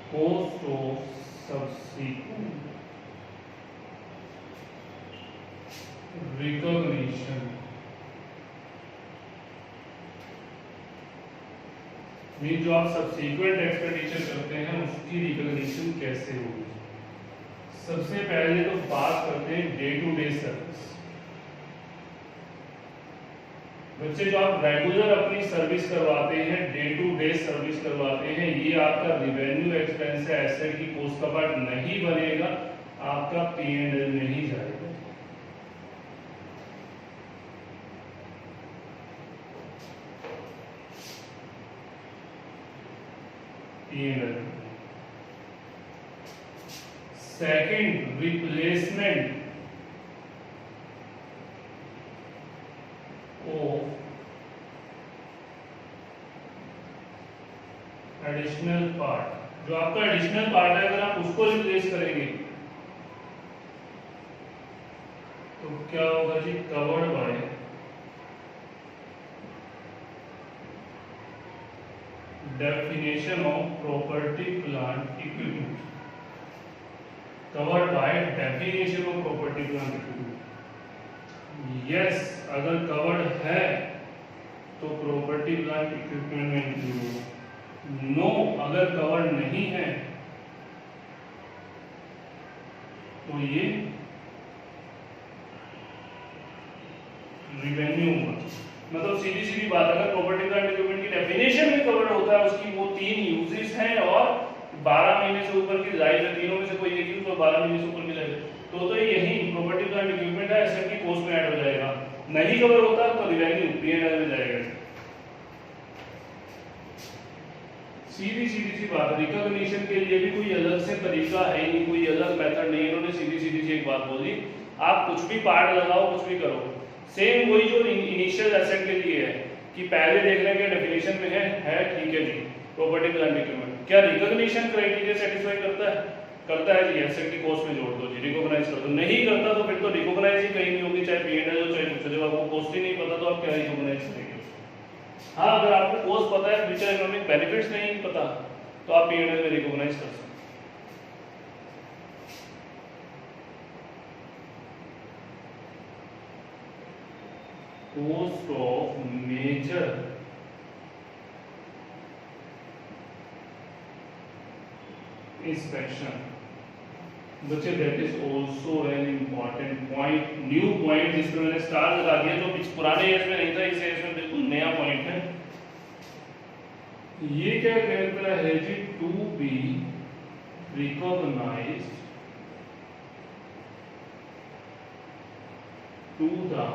Cost of subsequent recognition में जो आप सब्सिक्वेंट एक्सपेंडिचर करते हैं उसकी रिकॉग्निशन कैसे होगी। सबसे पहले तो बात करते हैं डे टू डे सर्विस। बच्चे जो आप रेगुलर अपनी सर्विस करवाते हैं, डे टू डे सर्विस करवाते हैं, ये आपका रिवेन्यू एक्सपेंस है, एसेट की कॉस्ट का पार्ट नहीं बनेगा, आपका P&L में ही जाएगा। P&L। Second, replacement additional part, जो आपका एडिशनल पार्ट है अगर आप उसको रिप्लेस करेंगे तो क्या होगा जी, covered by definition of property plant equipment. Covered by definition of property plant equipment. Yes, अगर कवर्ड है तो प्रॉपर्टी प्लांट इक्विपमेंट में इंक्लूड होगा। नो, अगर कवर्ड नहीं है तो ये रिवेन्यू होगा। मतलब सीधी सीधी बात, अगर प्रॉपर्टी प्लांट इक्विपमेंट की डेफिनेशन में कवर्ड होता है, उसकी वो 3 यूजेस हैं और 12 महीने से ऊपर की लाइफ है, तीनों में से कोई एक यूज और 12 महीने से ऊपर की लाइफ है, तो यही प्रॉपर्टी प्लांट इक्विपमेंट है, एसेट की कॉस्ट में ऐड हो जाएगा। नहीं कवर होता तो रिवेन्यू P&L में जाएगा। सीधी सी बात, रिकॉग्निशन के लिए भी कोई अलग से तरीका है नहीं, कोई अलग मेथड नहीं, इन्होंने सीधी सी एक बात बोली, आप कुछ भी पार्ट लगाओ, कुछ भी करो, सेम वही जो इनिशियल एसेट के लिए है कि पहले देखने के डेफिनेशन में है ठीक है जी, प्रॉपर्टी प्लांट इक्विपमेंट क्या रिकॉग्निशन क्राइटेरिया सेटिस्फाई करता है? करता है जी, एसेट की कॉस्ट में जोड़ दो जी, रिकॉग्नाइज कर दो। नहीं करता तो फिर तो रिकॉग्नाइज ही कहीं नहीं होगी, चाहे P&L हो चाहे कुछ, जब आपको कॉस्ट ही नहीं पता तो आप क्या रिकॉग्नाइज करेंगे? हाँ, अगर आपको कॉस्ट पता है, फ्यूचर इकोनॉमिक बेनिफिट्स नहीं पता तो आप P&L में रिकॉग्नाइज कर सकते हैं। Cost of major inspection, बच्चे that is also an important point, new point जिसमें मैंने स्टार लगा दिया, जो पिछ पुराने ईयर में नहीं था, इस ईयर में बिल्कुल नया पॉइंट है। ये क्या कहता है जी, to be recognised to the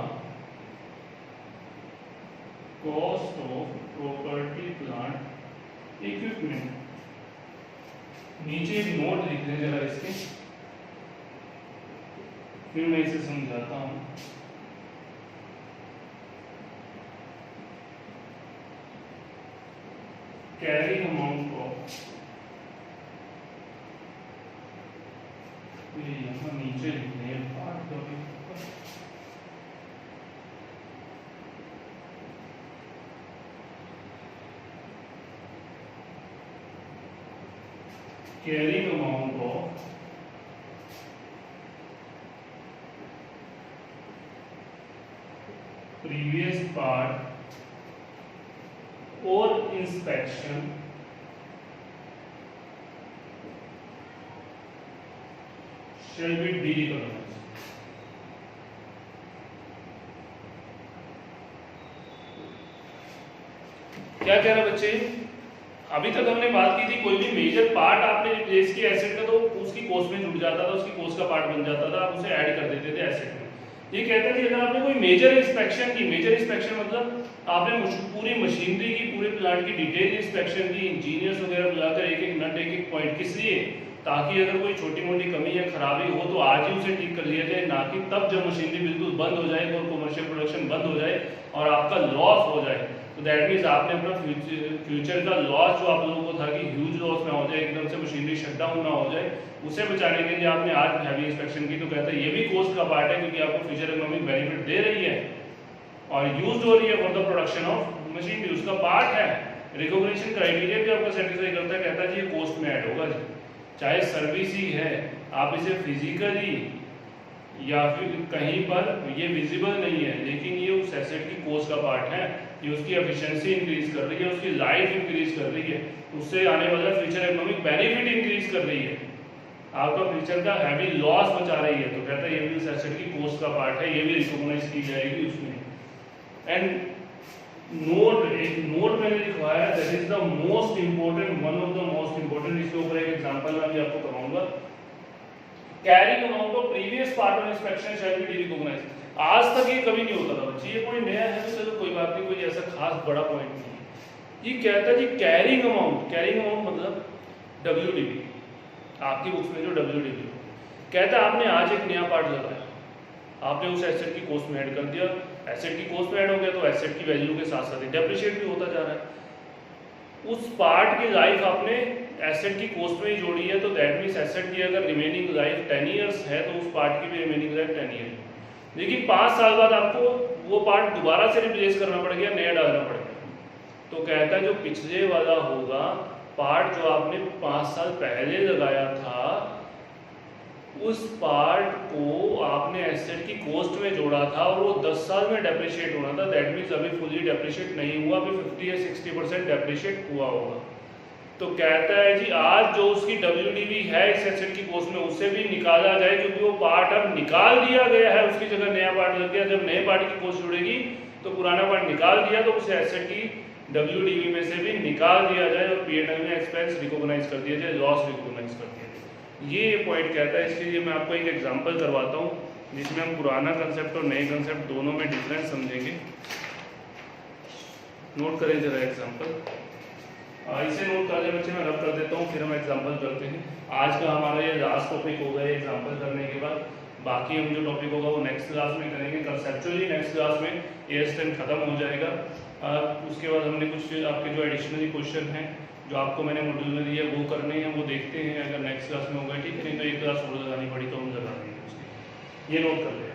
cost of property plant equipment. नीचे एक नोट लिख दें जरा इसके, फिर मैं इसे समझाता हूँ। कैरिंग अमाउंट ऑफ, ये यहाँ नीचे लिखने हैं पार्ट का भी, carrying amount of previous part or inspection shall be derecognized। क्या कह रहे बच्चे, अभी तक हमने बात की थी कोई भी मेजर पार्ट आपने रिप्लेस किया एसेट का तो उसकी कॉस्ट में जुड़ जाता था, उसकी कॉस्ट का पार्ट बन जाता था, आप उसे ऐड कर देते थे एसेट में। ये कहता है कि अगर आपने कोई मेजर इंस्पेक्शन की, मेजर इंस्पेक्शन मतलब आपने पूरी मशीनरी की, पूरे प्लांट की डिटेल इंस्पेक्शन की, इंजीनियर्स वगैरह बुलाकर एक एक नट, एक एक पॉइंट, किस लिए, ताकि अगर कोई छोटी मोटी कमी या खराबी हो तो आज ही उसे ठीक कर लिया जाए, ना कि तब जब मशीनरी बिल्कुल बंद हो जाए और कमर्शियल प्रोडक्शन बंद हो जाए और आपका लॉस हो जाए। तो दैट मीन्स आपने अपना फ्यूचर का लॉस जो आप लोगों को था कि ह्यूज लॉस ना हो जाए, एकदम से मशीनरी शटडाउन ना हो जाए, उसे बचाने के लिए आपने आज हैवी इंस्पेक्शन की। तो कहता है ये भी कॉस्ट का पार्ट है क्योंकि आपको फ्यूचर इकोनॉमिक बेनिफिट दे रही है और यूज हो रही है for the production of machinery, उसका पार्ट है। रिकॉग्निशन क्राइटेरिया भी आपको सेटिस्फाई करता है, कहता है जी ये कॉस्ट में ऐड होगा जी, चाहे सर्विस ही है, आप इसे फिजिकली या फिर कहीं पर ये विजिबल नहीं है लेकिन ये उस एसेट की कॉस्ट का पार्ट है, ये उसकी एफिशिएंसी इंक्रीज कर रही है, उसकी लाइफ इंक्रीज कर रही है, उससे आने वाला फ्यूचर इकोनॉमिक बेनिफिट इंक्रीज कर रही है, आपका फ्यूचर का हैवी लॉस बचा रही है। तो कहता है ये भी उस एसेट की कॉस्ट का पार्ट है, ये भी रिकॉग्नाइज की जाएगी उसमें। एंड नोट, एक नोट मैंने लिखवाया है, that is the most important, one of the most important, इसके ऊपर एक एग्जांपल मैं भी आपको करवाऊंगा। Carrying amount of previous part of inspection shall be recognised. आज तक ये कभी नहीं होता था बच्चे, ये पॉइंट नया है तो चलो कोई बात नहीं, कोई ऐसा खास बड़ा पॉइंट नहीं है। ये कहता है जी कैरिंग अमाउंट, कैरिंग अमाउंट मतलब डब्ल्यूडीपी, आपकी बुक्स में जो डब्ल्यूडीपी कहता है आपने आज एक नया पार्ट लगाया, आपने उस एसेट की कॉस्ट में ऐड कर दिया, एसेट की कॉस्ट में ऐड हो गया तो एसेट की वैल्यू के साथ साथ डेप्रिशिएट भी होता जा रहा है। उस पार्ट की लाइफ आपने एसेट की कॉस्ट में ही जोड़ी है, तो दैट मींस एसेट की अगर रिमेनिंग लाइफ 10 इयर्स है तो उस पार्ट की भी रिमेनिंग लाइफ 10 ईयर है। लेकिन 5 साल बाद आपको वो पार्ट दोबारा से रिप्लेस करना पड़ गया, नया डालना पड़ गया। तो कहता है जो पिछले वाला होगा पार्ट जो आपने 5 साल पहले लगाया था, उस पार्ट को आपने एसेट की कॉस्ट में जोड़ा था और वो 10 साल में डेप्रिशिएट होना था, दैट मींस अभी फुली डेप्रिशिएट नहीं हुआ, अभी 50 या 60% डेप्रिशिएट हुआ होगा। तो कहता है जी आज जो उसकी डब्ल्यूडीवी है इस एसेट की कॉस्ट में उसे भी निकाला जाए, क्योंकि वो पार्ट अब निकाल दिया गया है, उसकी जगह नया पार्ट लग गया। जब नए पार्ट की कॉस्ट जुड़ेगी तो पुराना पार्ट निकाल दिया तो उस एसेट की डब्ल्यूडीवी में से भी निकाल दिया जाए और पीएनएल में एक्सपेंस रिकॉग्नाइज कर दिया जाए, लॉस रिकॉग्नाइज कर दिया जाए। ये पॉइंट कहता है। इसके लिए मैं आपको एक एग्जांपल करवाता हूँ जिसमें हम पुराना कंसेप्ट और नए कंसेप्ट दोनों में डिफरेंस समझेंगे। नोट करें जरा एग्जांपल, इसे नोट कर ले बच्चे, मैं रब कर देता हूँ फिर हम एग्जांपल करते हैं। आज का हमारा ये लास्ट टॉपिक होगा एग्जांपल करने के बाद, बाकी हम जो टॉपिक होगा वो नेक्स्ट क्लास में करेंगे। कंसेप्चुअली नेक्स्ट क्लास में एएसएम खत्म हो जाएगा। उसके बाद हमने कुछ आपके जो एडिशनली क्वेश्चन हैं जो आपको मैंने मॉड्यूल में दिया वो करने हैं, वो देखते हैं अगर नेक्स्ट क्लास में होगा ठीक है, नहीं तो एक क्लास और लगानी पड़ी तो हम लगा देंगे उसकी। ये नोट कर लें।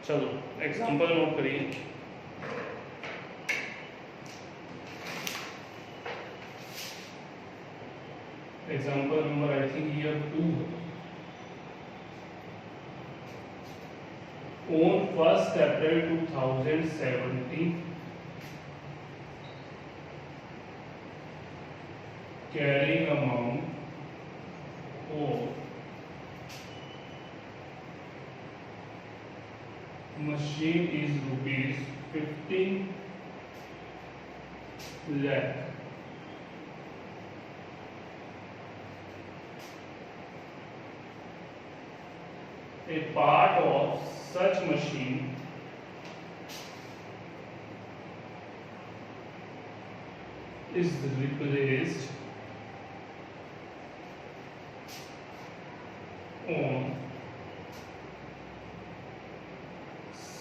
चलो एग्जांपल नोट करिए। Example number I think here 2। On 1 April 2017 carrying amount of machine is rupees 15 lakh. A part of such machine is replaced on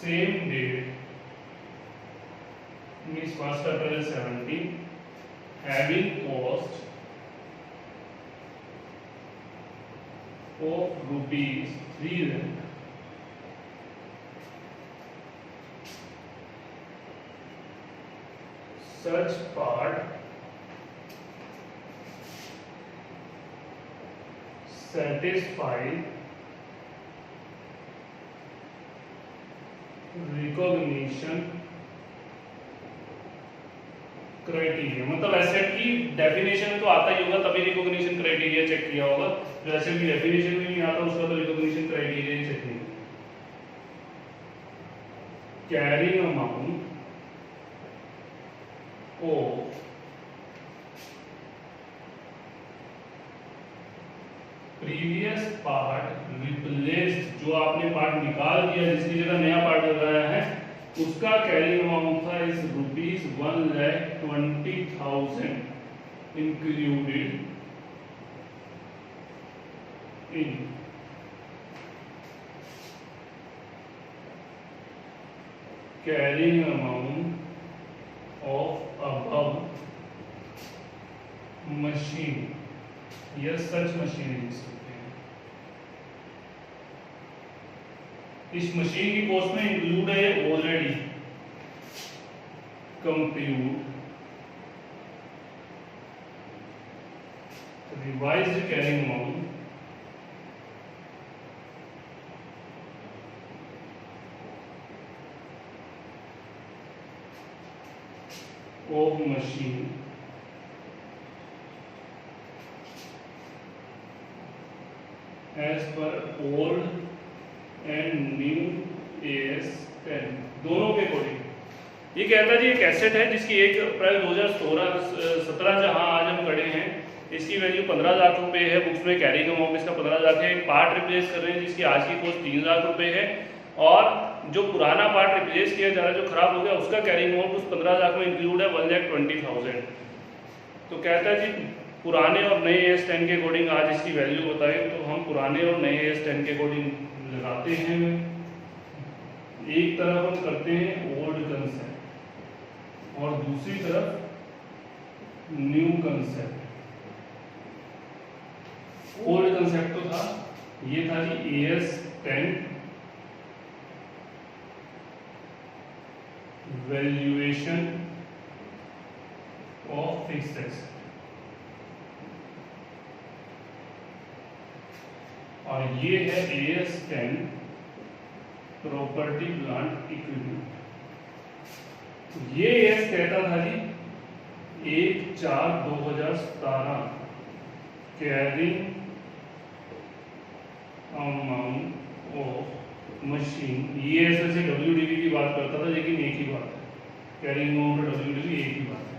same date, means 1st April 17, having cost of rupees 3 lakh. Such part satisfy recognition criteria, मतलब asset की definition तो आता ही होगा तभी recognition criteria check किया होगा। जो asset की डेफिनेशन में नहीं आता उसका तो रिकॉग्निशन क्राइटेरिया चेक नहीं। Carrying amount of previous part replaced, जो आपने पार्ट निकाल दिया जिसकी जगह नया पार्ट लगाया है, उसका कैरिंग अमाउंट था इस rupees 1,20,000 included in carrying amount of above machine या सच मशीन लिख सकते हैं। इस मशीन की कॉस्ट में इंक्लूड है already compute revised carrying amount of machine as per old and new AS 10 दोनों के अकॉर्डिंग। ये कहता है जी एक एसेट है जिसकी 1 अप्रैल 2017 जहां आज हम खड़े हैं इसकी वैल्यू 15 लाख रुपए है, बुक्स में कैरिंग अमाउंट इसका 15 लाख है। एक पार्ट रिप्लेस कर रहे हैं जिसकी आज की कॉस्ट 3 लाख रुपए है और जो पुराना पार्ट रिप्लेस किया जा रहा है जो खराब हो गया उसका कैरिंग अमाउंट उस 15 लाख में इंक्लूड है 1,20,000। तो कहता है जी पुराने और नए AS10 के अकॉर्डिंग आज इसकी वैल्यू बताएं, तो हम पुराने और नए AS10 के अकॉर्डिंग लगाते हैं। एक तरफ हम करते हैं ओल्ड कंसेप्ट और दूसरी तरफ न्यू कंसेप्ट। ओल्ड कंसेप्ट तो था, ये था जी AS10 valuation of fixed asset और ये है AS10 प्रॉपर्टी प्लांट इक्विपमेंट। ये AS कहता था जी 1/4/2017 कैरिंग अमाउंट ऑफ मशीन, ये ऐसे से WDV की बात करता था लेकिन एक ही बात है, कैरिंग अमाउंट और WDV एक ही बात है।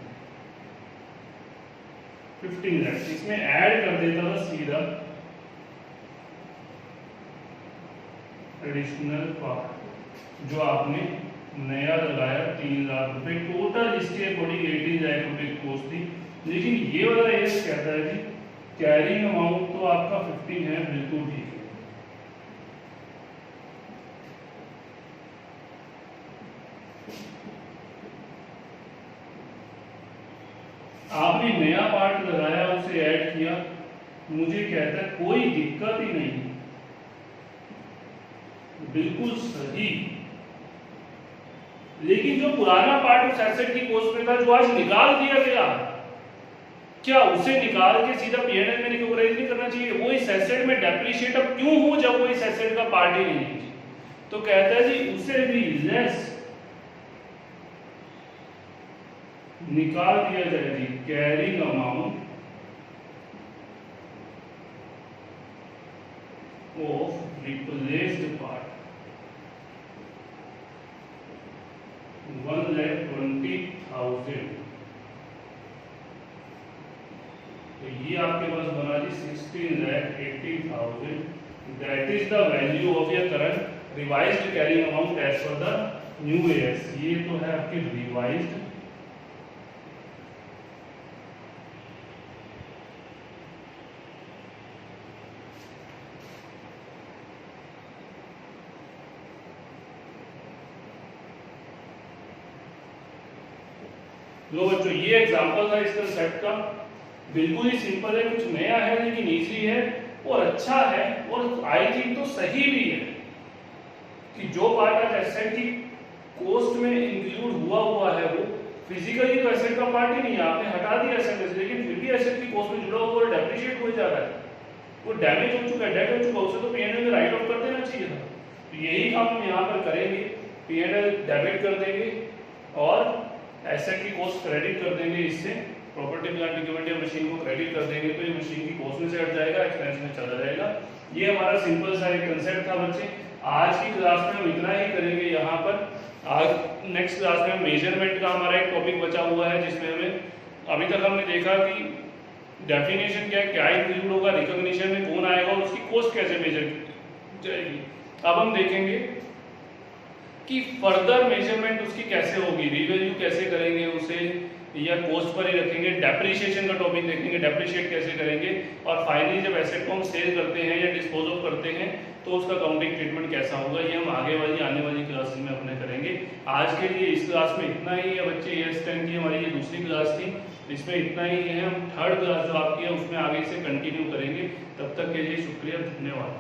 15 लाख इसमें ऐड कर देता था सीधा एडिशनल पार्ट जो आपने नया लगाया 3 लाख रुपए, टोटल इसके अकॉर्डिंग 18 लाख रुपए की कॉस्ट थी। लेकिन ये वाला एस कहता है जी कैरिंग अमाउंट तो आपका 15 है, बिल्कुल ठीक है। आपने नया पार्ट लगाया उसे ऐड किया, मुझे कहता है कोई दिक्कत ही नहीं, बिल्कुल सही। लेकिन जो पुराना पार्ट उस एसेट की कॉस्ट में था जो आज निकाल दिया गया, क्या उसे निकाल के सीधा P&L में रिकॉग्नाइज नहीं करना चाहिए? वो इस एसेट में डेप्रिशिएट अब क्यों हो जब वो इस एसेट का पार्ट ही नहीं है? तो कहता है जी उसे भी लेस निकाल दिया जाए जी carrying amount of replaced part 1,20,000, तो ये आपके पास बना जी 16,80,000। That is the value of your current revised carrying amount as per the new AS. ये तो है आपकी रिवाइज्ड लो बच्चों, ये एग्जांपल था इस कंसेप्ट का। बिल्कुल ही सिंपल है, कुछ नया है लेकिन इजी है और अच्छा है, और आई थिंक तो सही भी है कि जो पार्ट ऑफ एसेट की कॉस्ट में इंक्लूड हुआ है वो फिजिकली तो एसेट का पार्ट ही नहीं है, आपने हटा दिया एसेट से, लेकिन फिर भी एसेट की कॉस्ट में जुड़ा हुआ और डेप्रिशिएट हो जा रहा है, वो डैमेज हो चुका है, डेड हो चुका है, उसे तो पीएनएल में राइट ऑफ कर देना चाहिए था। तो यही काम हम यहाँ पर करेंगे, पीएनएल डेबिट कर देंगे और एसेट की कॉस्ट क्रेडिट कर देंगे, इससे प्रॉपर्टी प्लांट इक्विपमेंट या मशीन को क्रेडिट कर देंगे तो ये मशीन की कॉस्ट में से हट जाएगा, एक्सपेंस में चला जाएगा। ये हमारा सिंपल सा एक कंसेप्ट था बच्चे। आज की क्लास में हम इतना ही करेंगे यहाँ पर। आज नेक्स्ट क्लास में मेजरमेंट का हमारा एक टॉपिक बचा हुआ है, जिसमें हमें अभी तक हमने देखा कि डेफिनेशन क्या है, क्या इंक्लूड होगा, रिकॉग्निशन में कौन आएगा और उसकी कॉस्ट कैसे मेजर जाएगी। अब हम देखेंगे कि फर्दर मेजरमेंट उसकी कैसे होगी, रिवैल्यू कैसे करेंगे उसे, या कॉस्ट पर ही रखेंगे। डेप्रिसिएशन का टॉपिक देखेंगे, डेप्रिशिएट कैसे करेंगे, और फाइनली जब एसेट को हम सेल करते हैं या डिस्पोज ऑफ करते हैं तो उसका अकाउंटिंग ट्रीटमेंट कैसा होगा, ये हम आगे वाली आने वाली क्लासेस में अपने करेंगे। आज के लिए इस क्लास में इतना ही है बच्चे। AS10 की हमारी ये दूसरी क्लास थी, इसमें इतना ही है। हम थर्ड क्लास जो आपकी है उसमें आगे से कंटिन्यू करेंगे। तब तक के लिए शुक्रिया, धन्यवाद।